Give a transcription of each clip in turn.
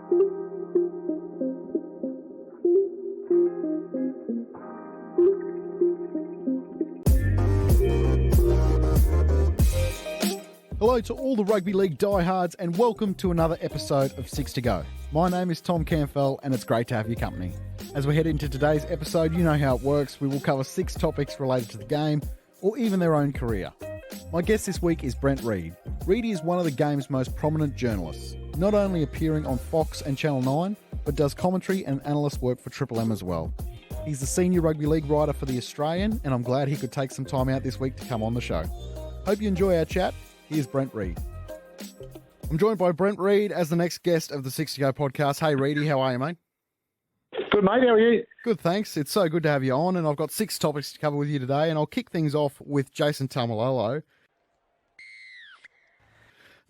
Hello to all the rugby league diehards and welcome to another episode of Six to Go. My name is Tom Campbell and it's great to have your company. As we head into today's episode, you know how it works. We will cover 6 topics related to the game or even their own career. My guest this week is Brent Read. Reedy is one of the game's most prominent journalists, not only appearing on Fox and Channel 9, but does commentary and analyst work for Triple M as well. He's the senior rugby league writer for The Australian, and I'm glad he could take some time out this week to come on the show. Hope you enjoy our chat. Here's Brent Read. I'm joined by Brent Read as the next guest of the 6 to Go podcast. Hey, Reedy, how are you, mate? Good, mate. How are you? Good, thanks. It's so good to have you on, and I've got 6 topics to cover with you today, and I'll kick things off with Jason Taumalolo.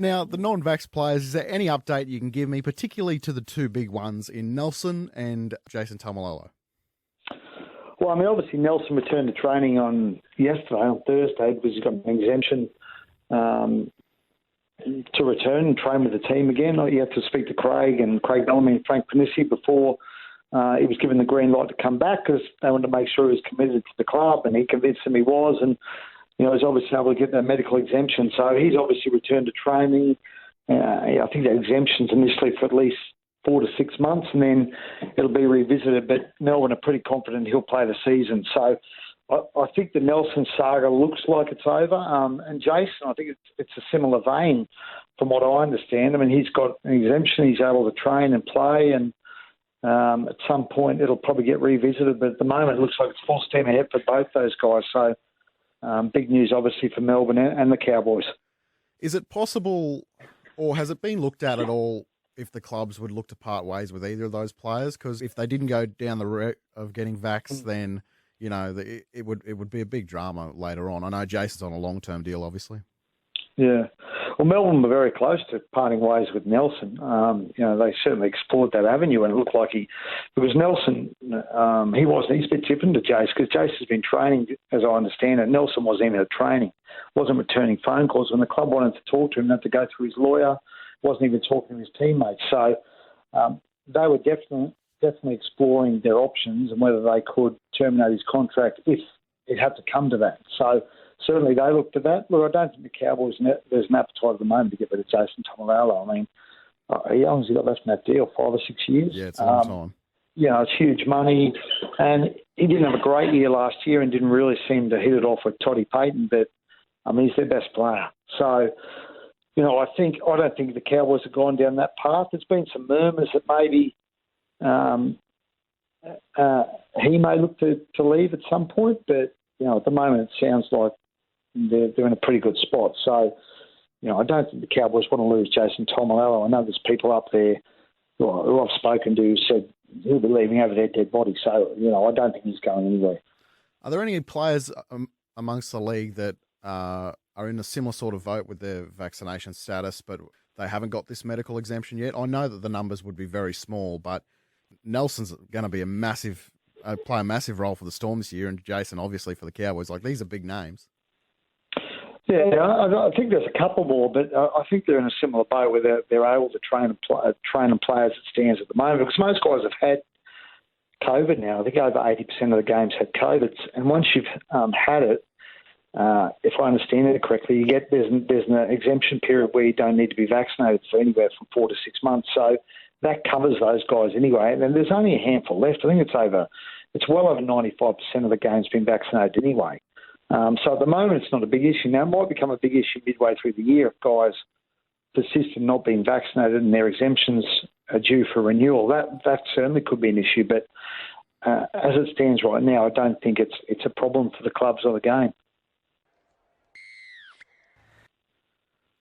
Now, the non-vax players, is there any update you can give me, particularly to the 2 big ones in Nelson and Jason Taumalolo? Well, I mean, obviously Nelson returned to training on Thursday, because he's got an exemption to return and train with the team again. You have to speak to Craig Bellamy and Frank Panisi before he was given the green light to come back, because they wanted to make sure he was committed to the club, and he convinced them he was, and he's obviously able to get that medical exemption. So he's obviously returned to training. I think that exemption's initially for at least 4 to 6 months, and then it'll be revisited. But Melbourne are pretty confident he'll play the season. So I think the Nelson saga looks like it's over. And Jason, I think it's a similar vein from what I understand. I mean, he's got an exemption. He's able to train and play, and at some point it'll probably get revisited. But at the moment, it looks like it's full steam ahead for both those guys. So big news, obviously, for Melbourne and the Cowboys. Is it possible, or has it been looked at all, if the clubs would look to part ways with either of those players? Because if they didn't go down the route of getting vaxxed, then it would be a big drama later on. I know Jason's on a long-term deal, obviously. Yeah. Well, Melbourne were very close to parting ways with Nelson. They certainly explored that avenue, and it looked like because Nelson, he's a bit different to Jace, because Jace has been training, as I understand it. Nelson wasn't even at training, wasn't returning phone calls. When the club wanted to talk to him, they had to go through his lawyer, wasn't even talking to his teammates. So they were definitely exploring their options and whether they could terminate his contract if it had to come to that. So certainly they looked at that. Look, I don't think the Cowboys, there's an appetite at the moment to get rid of Jason Taumalolo. I mean, how long has he got left in that deal? 5 or 6 years? Yeah, it's a long time. It's huge money. And he didn't have a great year last year and didn't really seem to hit it off with Toddy Payton, but, I mean, he's their best player. So, I don't think the Cowboys have gone down that path. There's been some murmurs that maybe he may look to leave at some point, but at the moment it sounds like they're in a pretty good spot. So I don't think the Cowboys want to lose Jason Taumalolo. I know there's people up there who I've spoken to who said he'll be leaving over their dead body. So I don't think he's going anywhere. Are there any players amongst the league that are in a similar sort of vote with their vaccination status, but they haven't got this medical exemption yet? I know that the numbers would be very small, but Nelson's going to be play a massive role for the Storm this year, and Jason obviously for the Cowboys. Like, these are big names. Yeah, I think there's a couple more, but I think they're in a similar boat where they're able to train and play as it stands at the moment, because most guys have had COVID now. I think over 80% of the games had COVID, and once you've had it, if I understand it correctly, there's an exemption period where you don't need to be vaccinated for anywhere from 4 to 6 months. So that covers those guys anyway. And then there's only a handful left. I think it's well over 95% of the games been vaccinated anyway. So at the moment, it's not a big issue. Now, it might become a big issue midway through the year if guys persist in not being vaccinated and their exemptions are due for renewal. That certainly could be an issue. But as it stands right now, I don't think it's a problem for the clubs or the game.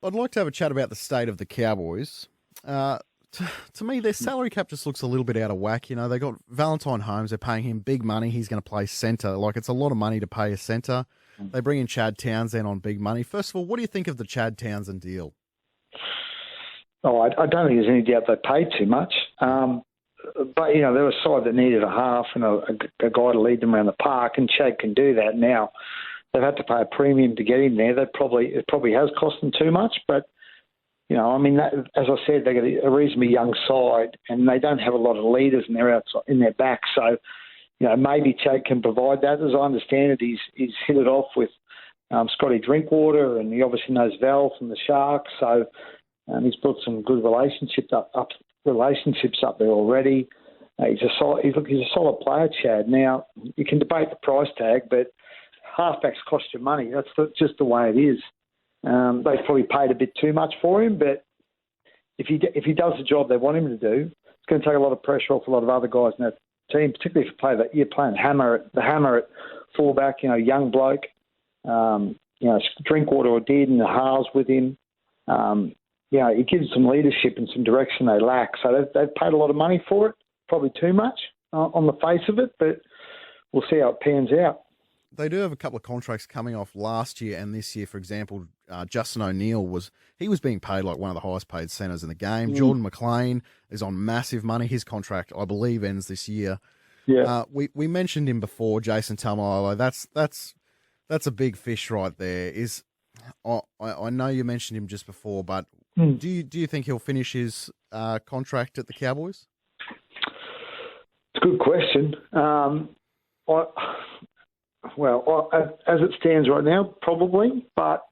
I'd like to have a chat about the state of the Cowboys. To me, their salary cap just looks a little bit out of whack. They got Valentine Holmes. They're paying him big money. He's going to play centre. Like, it's a lot of money to pay a centre. They bring in Chad Townsend on big money. First of all, what do you think of the Chad Townsend deal? Oh, I don't think there's any doubt they paid too much. But, there was a side that needed a half and a guy to lead them around the park, and Chad can do that now. They've had to pay a premium to get him there. It probably has cost them too much, but I mean, as I said, they got a reasonably young side, and they don't have a lot of leaders in their back. So, maybe Chad can provide that. As I understand it, he's hit it off with Scotty Drinkwater, and he obviously knows Val from the Sharks. So, he's built some good relationships up there already. He's a solid player, Chad. Now, you can debate the price tag, but halfbacks cost you money. That's just the way it is. They've probably paid a bit too much for him, but if he does the job they want him to do, it's going to take a lot of pressure off a lot of other guys in that team, particularly if you're playing the hammer at fullback, young bloke, Drinkwater or did and the halves with him. It gives some leadership and some direction they lack. So they've paid a lot of money for it, probably too much on the face of it, but we'll see how it pans out. They do have a couple of contracts coming off last year and this year. For example, Justin O'Neill was being paid like one of the highest paid centres in the game. Jordan McLean is on massive money. His contract, I believe, ends this year. Yeah. We mentioned him before, Jason Taumalolo. That's a big fish right there. I know you mentioned him just before, but do you think he'll finish his contract at the Cowboys? It's a good question. As it stands right now, probably, but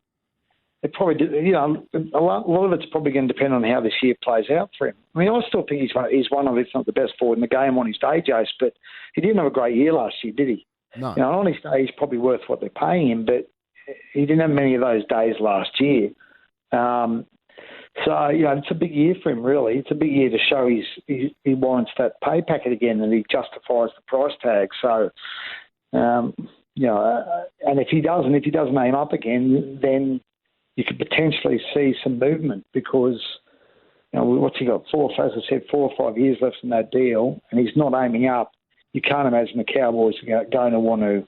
it probably did. A lot of it's probably going to depend on how this year plays out for him. I mean, I still think he's one of, if not the best forward in the game on his day, Jace. But he didn't have a great year last year, did he? No. On his day, he's probably worth what they're paying him, but he didn't have many of those days last year. It's a big year for him, really. It's a big year to show he warrants that pay packet again, and he justifies the price tag. So. And if he doesn't aim up again, then you could potentially see some movement because, what's he got? 4 or 5 years left in that deal, and he's not aiming up. You can't imagine the Cowboys are going to want to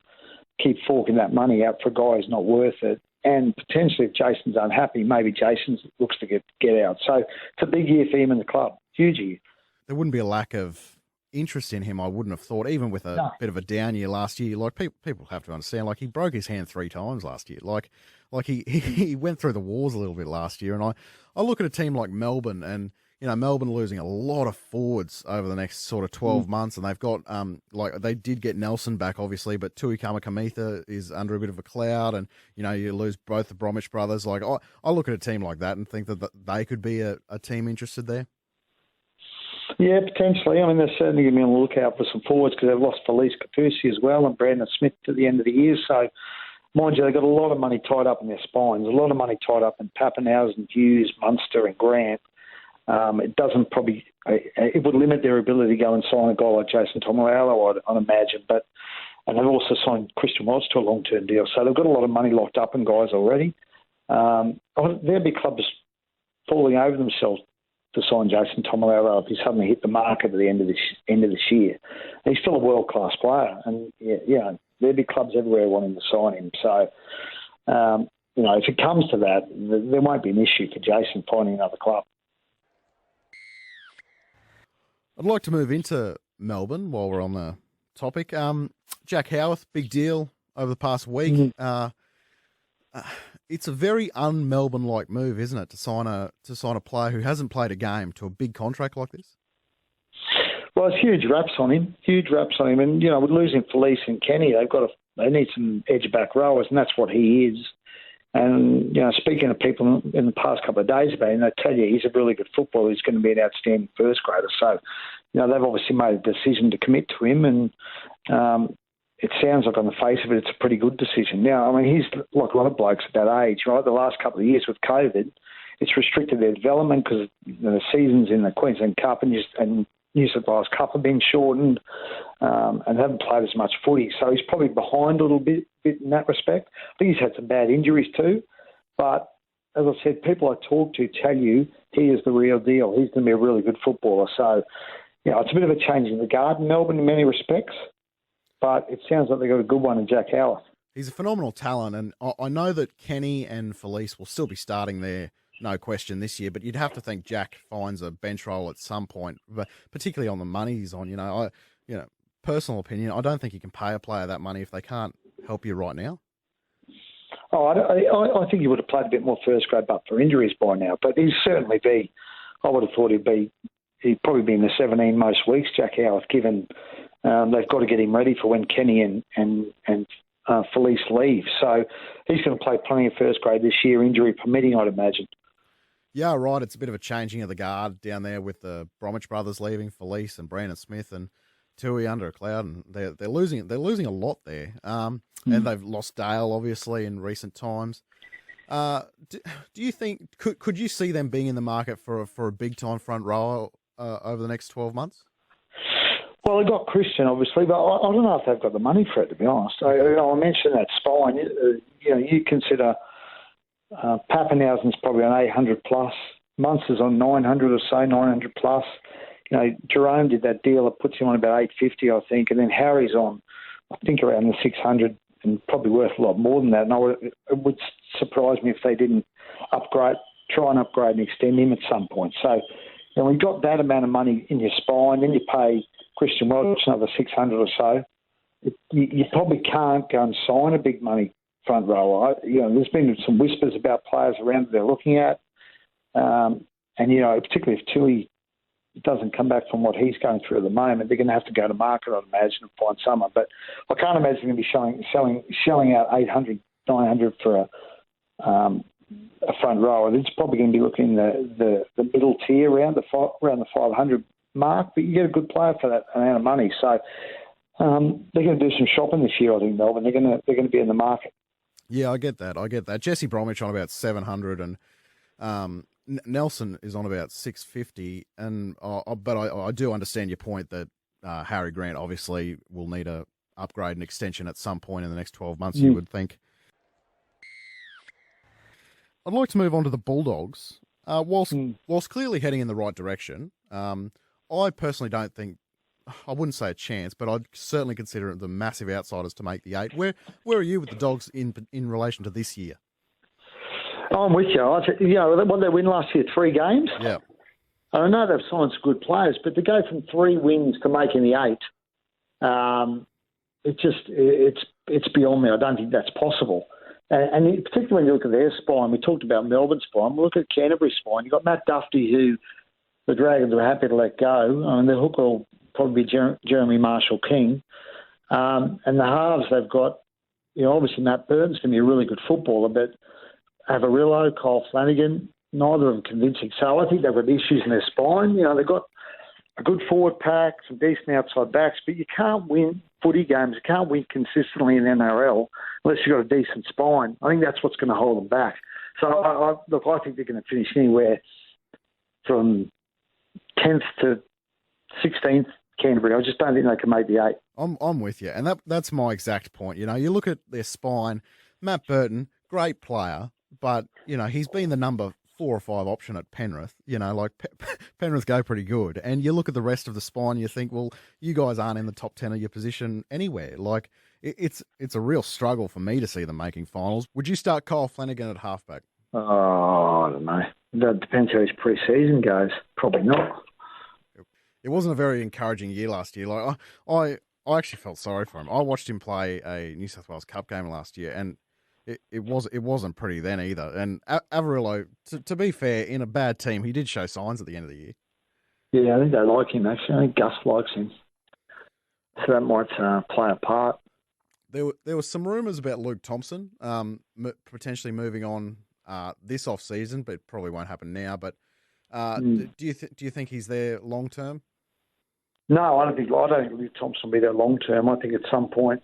keep forking that money out for a guy who's not worth it. And potentially, if Jason's unhappy, maybe Jason looks to get out. So it's a big year for him in the club. Huge year. There wouldn't be a lack of interest in him, I wouldn't have thought, even with a bit of a down year last year. Like people have to understand, like he broke his hand 3 times last year. Like he went through the wars a little bit last year. And I look at a team like Melbourne, and Melbourne losing a lot of forwards over the next sort of 12 months, and they've got they did get Nelson back obviously, but Tui Kamikamica is under a bit of a cloud, and you lose both the Bromwich brothers. Like I look at a team like that and think that they could be a team interested there. Yeah, potentially. I mean, they're certainly going to be on the lookout for some forwards because they've lost Felice Kapusi as well and Brandon Smith at the end of the year. So, mind you, they've got a lot of money tied up in their spines, a lot of money tied up in Pappenhausen, Hughes, Munster and Grant. It would limit their ability to go and sign a guy like Jason Taumalolo, I'd imagine. And they've also signed Christian Welch to a long-term deal. So they've got a lot of money locked up in guys already. There'll be clubs falling over themselves to sign Jason Taumalolo if he suddenly hit the market at the end of this year. And he's still a world-class player. And, there'll be clubs everywhere wanting to sign him. So, if it comes to that, there won't be an issue for Jason finding another club. I'd like to move into Melbourne while we're on the topic. Jack Howarth, big deal over the past week. It's a very un-Melbourne-like move, isn't it, to sign a player who hasn't played a game to a big contract like this? Well, it's huge raps on him. And with losing Felice and Kenny, they need some edge back rowers, and that's what he is. And speaking to people in the past couple of days about him, they tell you he's a really good footballer. He's going to be an outstanding first grader. So, they've obviously made a decision to commit to him, and it sounds like on the face of it, it's a pretty good decision. Now, I mean, he's like a lot of blokes at that age, right? The last couple of years with COVID, it's restricted their development because the seasons in the Queensland Cup and New South Wales Cup have been shortened and haven't played as much footy. So he's probably behind a little bit in that respect. I think he's had some bad injuries too. But as I said, people I talk to tell you he is the real deal. He's going to be a really good footballer. So, it's a bit of a change in the guard in Melbourne in many respects. But it sounds like they've got a good one in Jack Howarth. He's a phenomenal talent, and I know that Kenny and Felice will still be starting there, no question, this year, but you'd have to think Jack finds a bench role at some point, but particularly on the money he's on. Personal opinion, I don't think you can pay a player that money if they can't help you right now. I think he would have played a bit more first grade, but for injuries by now. But he'd certainly be. I would have thought he'd probably be in the 17 most weeks. Jack Howarth, given they've got to get him ready for when Kenny and Felice leave. So he's going to play plenty of first grade this year, injury permitting, I'd imagine. Yeah, right. It's a bit of a changing of the guard down there with the Bromwich brothers leaving, Felice and Brandon Smith and Tui under a cloud, and they're losing a lot there. And they've lost Dale obviously in recent times. Do you think could you see them being in the market for a big time front rower over the next 12 months? Well, they've got Christian obviously, but I don't know if they've got the money for it, to be honest. I mentioned that spine. You consider Pappenhausen's probably on 800 plus. Munster's on 900 or so, 900 plus. Jerome did that deal that puts him on about 850, I think, and then Harry's on, I think, around the 600 and probably worth a lot more than that. And it would surprise me if they didn't try and upgrade and extend him at some point. So, when you've got that amount of money in your spine, then you pay Christian Welch another 600 or so, you probably can't go and sign a big money front rower. There's been some whispers about players around that they're looking at, and particularly if Tui doesn't come back from what he's going through at the moment, they're going to have to go to market, I'd imagine, and find someone. But I can't imagine they're going to be shelling out 800, 900 for a front rower. It's probably going to be looking the middle tier around the 500 mark, but you get a good player for that amount of money. So they're going to do some shopping this year, I think, Melbourne. They're going to be in the market. Yeah, I get that. Jesse Bromwich on about 700 and Nelson is on about 650, but I do understand your point that Harry Grant obviously will need a upgrade and extension at some point in the next 12 months, you would think. I'd like to move on to the Bulldogs. Whilst clearly heading in the right direction, I personally don't think, I wouldn't say a chance, but I'd certainly consider it the massive outsiders to make the 8. Where are you with the Dogs in relation to this year? I'm with you. What did they win last year? 3 games? Yeah. I know they've signed some good players, but to go from 3 wins to making the 8, it's beyond me. I don't think that's possible. And particularly when you look at their spine, we talked about Melbourne's spine. We look at Canterbury's spine. You've got Matt Duffy, who the Dragons are happy to let go. I mean, the hooker will probably be Jeremy Marshall-King. And the halves, they've got, obviously Matt Burton's going to be a really good footballer, but Avarillo, Kyle Flanagan, neither of them convincing. So I think they've got issues in their spine. They've got a good forward pack, some decent outside backs, but you can't win footy games. You can't win consistently in NRL unless you've got a decent spine. I think that's what's going to hold them back. So, I think they're going to finish anywhere from 10th to 16th, Canterbury. I just don't think they can make the 8. I'm with you, and that's my exact point. You look at their spine, Matt Burton, great player, but, he's been the number 4 or 5 option at Penrith. Penrith go pretty good. And you look at the rest of the spine, you think, well, you guys aren't in the top 10 of your position anywhere. It's a real struggle for me to see them making finals. Would you start Kyle Flanagan at halfback? Oh, I don't know. That depends how his pre-season goes. Probably not. It wasn't a very encouraging year last year. I actually felt sorry for him. I watched him play a New South Wales Cup game last year, and it wasn't pretty then either. And Avarillo, to be fair, in a bad team, he did show signs at the end of the year. Yeah, I think they like him, actually. I think Gus likes him. So that might play a part. There were some rumours about Luke Thompson potentially moving on this off-season, but it probably won't happen now. But do you think he's there long-term? No, I don't think Luke Thompson will be there long-term. I think at some point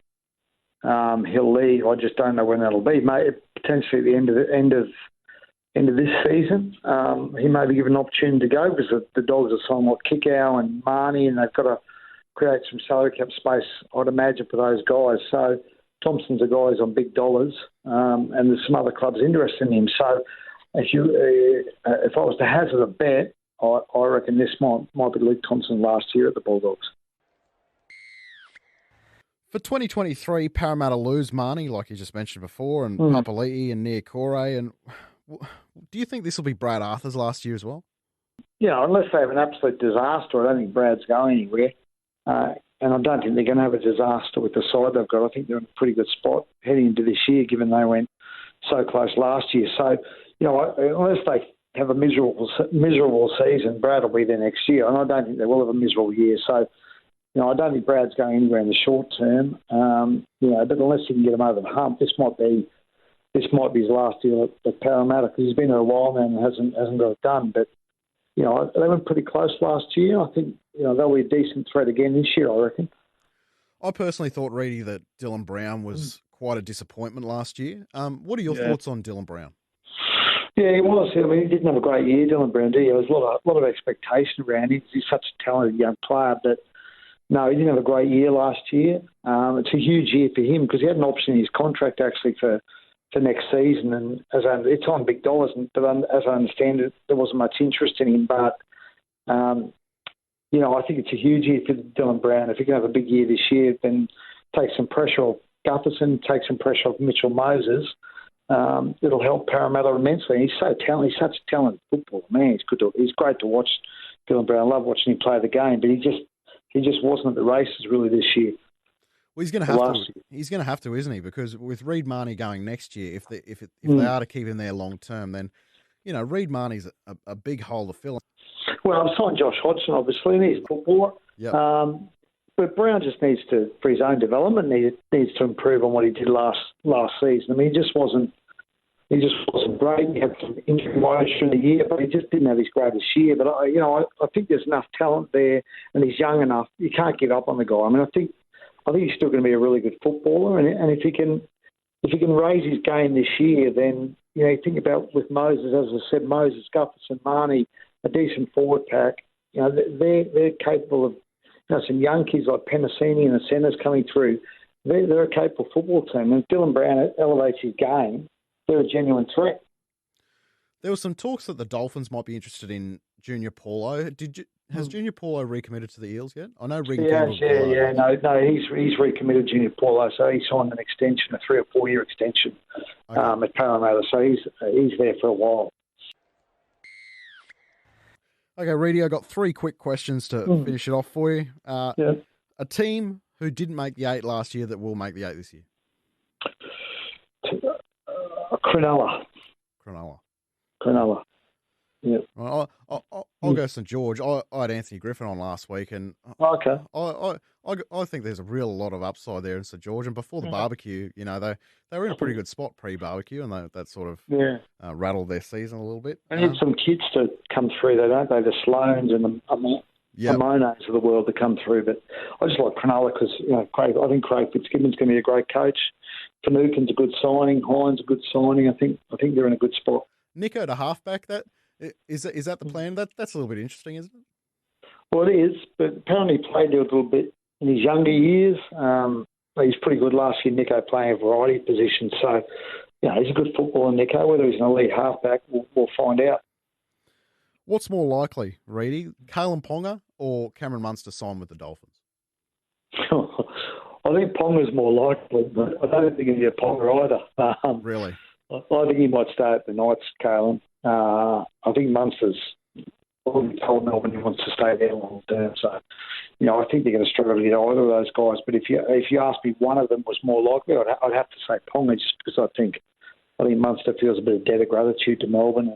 he'll leave. I just don't know when that'll be. Potentially at the end of this season, he may be given an opportunity to go because the Dogs are somewhat Kickow and Marnie, and they've got to create some salary cap space, I'd imagine, for those guys. So Thompson's a guy who's on big dollars, and there's some other clubs interested in him. So if I was to hazard a bet, I reckon this might be Luke Thompson last year at the Bulldogs. For 2023, Parramatta lose Marnie, like you just mentioned before, and Papali'i and Nia Corey. And do you think this will be Brad Arthur's last year as well? Yeah, unless they have an absolute disaster, I don't think Brad's going anywhere. And I don't think they're going to have a disaster with the side they've got. I think they're in a pretty good spot heading into this year, given they went so close last year. So, unless they have a miserable season, Brad will be there next year, and I don't think they will have a miserable year. So, I don't think Brad's going anywhere in the short term. But unless he can get him over the hump, this might be his last deal at Parramatta, because he's been there a while now and hasn't got it done. But they went pretty close last year. I think they'll be a decent threat again this year, I reckon. I personally thought, Reedy, that Dylan Brown was quite a disappointment last year. What are your thoughts on Dylan Brown? Yeah, he was. I mean, he didn't have a great year, Dylan Brown, did he? There was a lot of expectation around him. He's such a talented young player, but no, he didn't have a great year last year. It's a huge year for him because he had an option in his contract actually for next season, and it's on big dollars. But as I understand it, there wasn't much interest in him. But I think it's a huge year for Dylan Brown. If he can have a big year this year, then take some pressure off Gutherson, take some pressure off Mitchell Moses. It'll help Parramatta immensely. He's so talented. He's such a talented footballer, man. He's great to watch. Dylan Brown. I love watching him play the game, but he just wasn't at the races really this year. Well, he's going to have to. He's going to have to, isn't he? Because with Reed Marnie going next year, if they are to keep him there long term, then Reed Marnie's a big hole to fill. Well, I've signed Josh Hodgson, obviously, and he's a footballer. Yep. But Brown just needs to, for his own development, needs to improve on what he did last season. I mean, he just wasn't great. He had some injury woes through the year, but he just didn't have his greatest year. But I think there's enough talent there, and he's young enough. You can't give up on the guy. I mean, I think he's still going to be a really good footballer, and if he can raise his game this year, then you think about with Moses, as I said, Moses, Gutherson, Marnie, a decent forward pack. They're capable of some young kids like Penasini and the centres coming through. They're a capable football team, and if Dylan Brown elevates his game, they're a genuine threat. There was some talks that the Dolphins might be interested in Junior Paulo. Has Junior Paulo recommitted to the Eels yet? I know Regan Campbell. No, he's recommitted Junior Paulo, so he signed an extension, a 3 or 4 year extension at Parramatta, so he's there for a while. Okay, Reedy, I got 3 quick questions to finish it off for you. A team who didn't make the 8 last year that will make the 8 this year. Cronulla. Yeah. I'll go St George. I had Anthony Griffin on last week, and okay. I think there's a lot of upside there in St George. And before the barbecue, they were in a pretty good spot pre-barbecue, and that sort of rattled their season a little bit. They need some kids to come through, don't they? The Sloans and the Monos of the world to come through. But I just like Cronulla because I think Craig Fitzgibbon's going to be a great coach. Finucane's a good signing. Hines a good signing. I think they're in a good spot. Nico to halfback, is that the plan? That's a little bit interesting, isn't it? Well, it is, but apparently he played there a little bit in his younger years. He's pretty good last year, Nico, playing a variety of positions. So, he's a good footballer, Nico. Whether he's an elite halfback, we'll find out. What's more likely, Reedy, Kalen Ponga or Cameron Munster sign with the Dolphins? I think Ponga's more likely, but I don't think he'll be a Ponga either. Really? I think he might stay at the Knights, Kalen. I think Munster's already told Melbourne he wants to stay there long term. So, I think they're going to struggle to get either of those guys. But if you ask me one of them was more likely, I'd have to say Ponga, just because I think Munster feels a bit of debt of gratitude to Melbourne,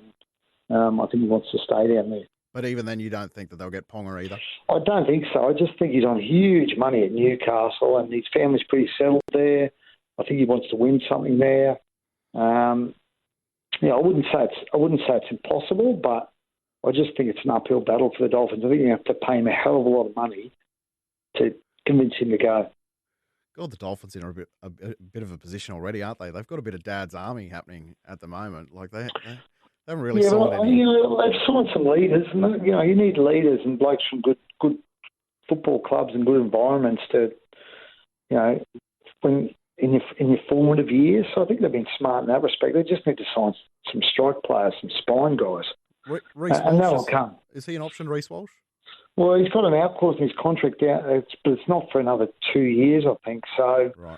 and I think he wants to stay down there. But even then, you don't think that they'll get Ponga either? I don't think so. I just think he's on huge money at Newcastle, and his family's pretty settled there. I think he wants to win something there. I wouldn't say it's impossible, but I just think it's an uphill battle for the Dolphins. I think you have to pay him a hell of a lot of money to convince him to go. God, the Dolphins in a bit of a position already, aren't they? They've got a bit of Dad's Army happening at the moment. Like they haven't really signed any. They've signed some leaders, and you need leaders and blokes from good football clubs and good environments to, when in your formative years. So I think they've been smart in that respect. They just need to sign some strike players, some spine guys. Reece and that Walsh will come. Is he an option, Reece Walsh? Well, he's got an out clause in his contract out, but it's not for another 2 years, I think. So, right.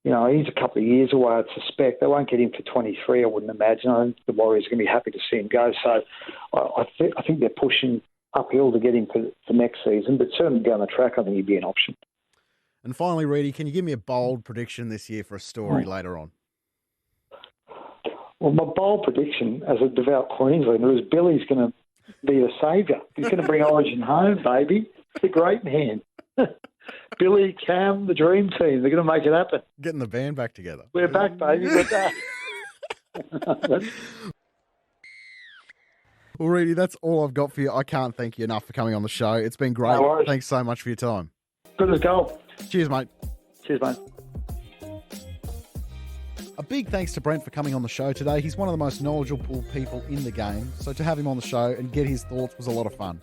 He's a couple of years away, I'd suspect. They won't get him for 23, I wouldn't imagine. I think the Warriors are going to be happy to see him go. So I think they're pushing uphill to get him for next season, but certainly down the track, I think he'd be an option. And finally, Reedy, can you give me a bold prediction this year for a story later on? Well, my bold prediction as a devout Queenslander is Billy's going to be the saviour. He's going to bring Origin home, baby. It's a great man. Billy, Cam, the dream team. They're going to make it happen. Getting the band back together. We're back, baby. We're back. Well, Reedy, that's all I've got for you. I can't thank you enough for coming on the show. It's been great. No worries. Thanks so much for your time. Good as gold. Cheers, mate. Cheers, mate. A big thanks to Brent for coming on the show today. He's one of the most knowledgeable people in the game, so to have him on the show and get his thoughts was a lot of fun.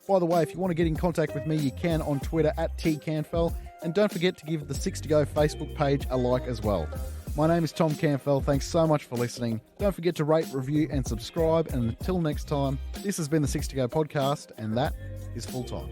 By the way, if you want to get in contact with me, you can on Twitter @TCanfell, and don't forget to give the 6 to Go Facebook page a like as well. My name is Tom Canfell. Thanks so much for listening. Don't forget to rate, review, and subscribe. And until next time, this has been the 6 to Go podcast, and that is full time.